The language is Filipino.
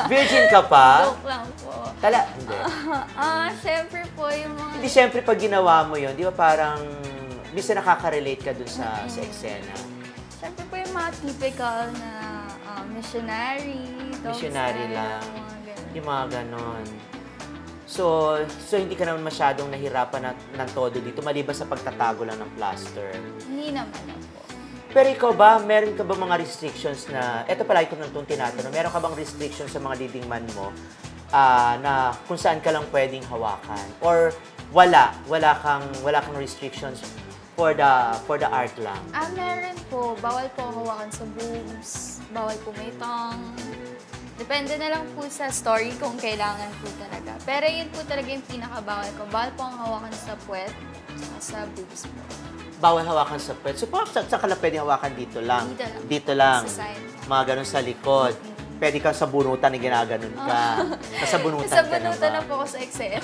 Virgin ka pa? Joke lang po. Hindi. Syempre po yung mga... Hindi, syempre pag ginawa mo yun, di ba parang, minsan nakaka-relate ka dun sa eksena. Syempre po yung mga typical na missionary, Missionary lang. mga ganun. Yung mga ganon. So hindi ka naman masyadong nahirapan ng todo dito, maliban sa pagtatago lang ng plaster. Hindi naman na po. Pero ikaw ba, meron ka ba mga restrictions na, eto pala ito nang itong tinatanong, meron ka bang restrictions sa mga leading man mo na kung saan ka lang pwedeng hawakan? Or wala kang restrictions for the art lang? Meron po. Bawal po hawakan sa boobs. Bawal po may tongue. Depende na lang po sa story kung kailangan po talaga. Pero yun po talaga yung pinakabawal ko. Bawal po ang hawakan sa puwet at sa boobs po. Bawal hawakan sa puwet. So, saan ka lang pwedeng hawakan? Dito lang? Dito lang. Dito lang. Sa side. Mga ganun sa likod. Pwede kang sa bunutan na ginaganon ka. Nasa bunutan ka naman. Sa bunutan na po ako sa eksena.